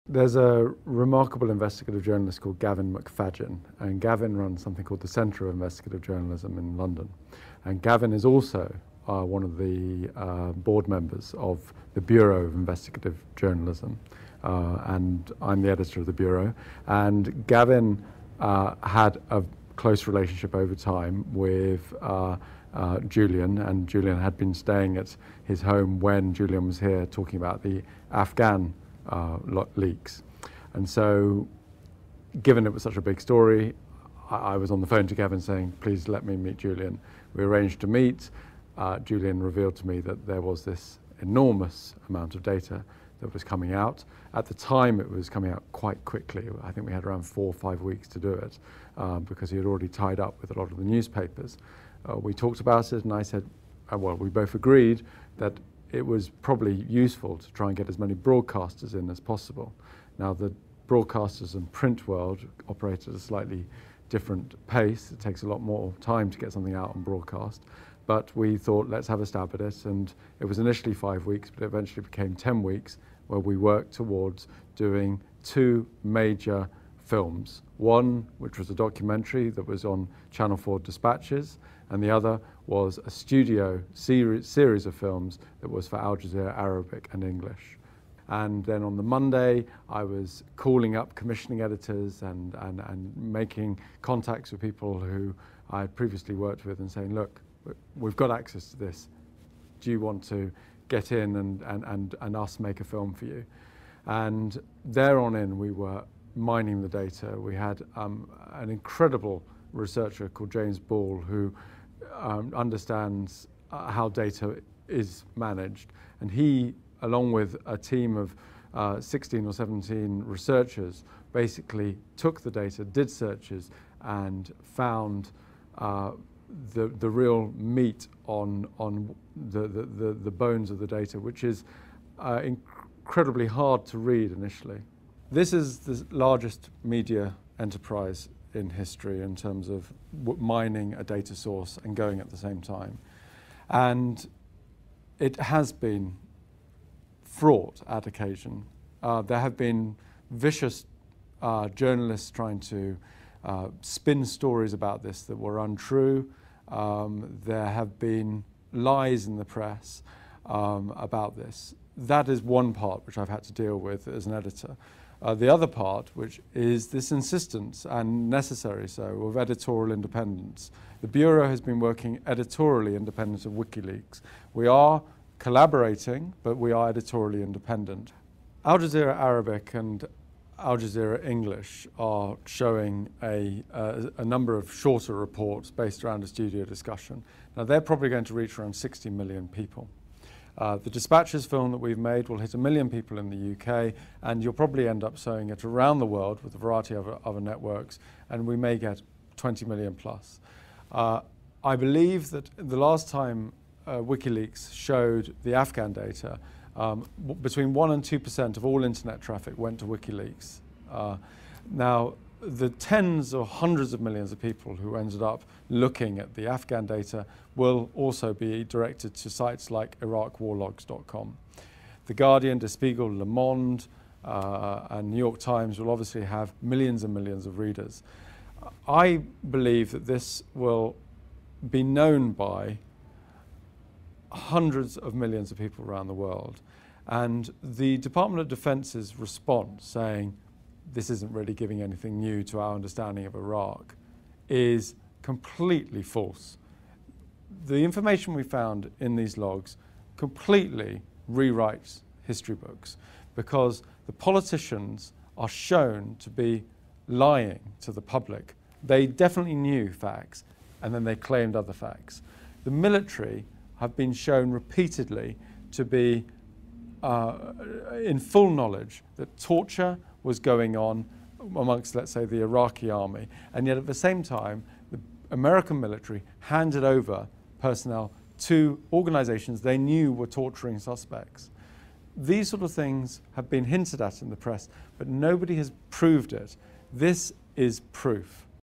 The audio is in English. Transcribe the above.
There's a remarkable investigative journalist called Gavin McFadyen, and Gavin runs something called the Centre of Investigative Journalism in London. And Gavin is also one of the board members of the Bureau of Investigative Journalism, and I'm the editor of the Bureau. And Gavin had a close relationship over time with Julian, and Julian had been staying at his home when Julian was here talking about the Afghan leaks. And so, given it was such a big story, I was on the phone to Gavin saying, please let me meet Julian. We arranged to meet. Julian revealed to me that there was this enormous amount of data that was coming out. At the time, it was coming out quite quickly. I think we had around 4 or 5 weeks to do it because he had already tied up with a lot of the newspapers. We talked about it, and I said, well, we both agreed that it was probably useful to try and get as many broadcasters in as possible. Now, the broadcasters and print world operate at a slightly different pace. It takes a lot more time to get something out on broadcast. But we thought, let's have a stab at it. And it was initially 5 weeks, but it eventually became 10 weeks, where we worked towards doing 2 major films. One, which was a documentary that was on Channel 4 Dispatches, and the other was a studio series of films that was for Al Jazeera Arabic and English. And then on the Monday, I was calling up commissioning editors and making contacts with people who I had previously worked with and saying, look, we've got access to this. Do you want to get in and us make a film for you? And there on in, we were mining the data. We had an incredible researcher called James Ball who understands how data is managed. And he, along with a team of 16 or 17 researchers, basically took the data, did searches, and found the real meat on the bones of the data, which is incredibly hard to read initially. This is the largest media enterprise in history in terms of mining a data source and going at the same time. And it has been fraught at occasion. There have been vicious journalists trying to spin stories about this that were untrue. There have been lies in the press about this. That is one part which I've had to deal with as an editor. The other part, which is this insistence, and necessary so, of editorial independence. The Bureau has been working editorially independent of WikiLeaks. We are collaborating, but we are editorially independent. Al Jazeera Arabic and Al Jazeera English are showing a number of shorter reports based around a studio discussion. Now, they're probably going to reach around 60 million people. The Dispatches film that we've made will hit 1 million people in the UK, and you'll probably end up showing it around the world with a variety of other networks, and we may get 20 million plus. I believe that the last time WikiLeaks showed the Afghan data, between 1% and 2% of all internet traffic went to WikiLeaks. Now, the tens or hundreds of millions of people who ended up looking at the Afghan data will also be directed to sites like IraqWarLogs.com. The Guardian, Der Spiegel, Le Monde, and New York Times will obviously have millions and millions of readers. I believe that this will be known by hundreds of millions of people around the world. And the Department of Defense's response, saying this isn't really giving anything new to our understanding of Iraq, is completely false. The information we found in these logs completely rewrites history books, because the politicians are shown to be lying to the public. They definitely knew facts, and then they claimed other facts. The military have been shown repeatedly to be in full knowledge that torture was going on amongst, let's say, the Iraqi army, and yet at the same time, the American military handed over personnel to organizations they knew were torturing suspects. These sort of things have been hinted at in the press, but nobody has proved it. This is proof.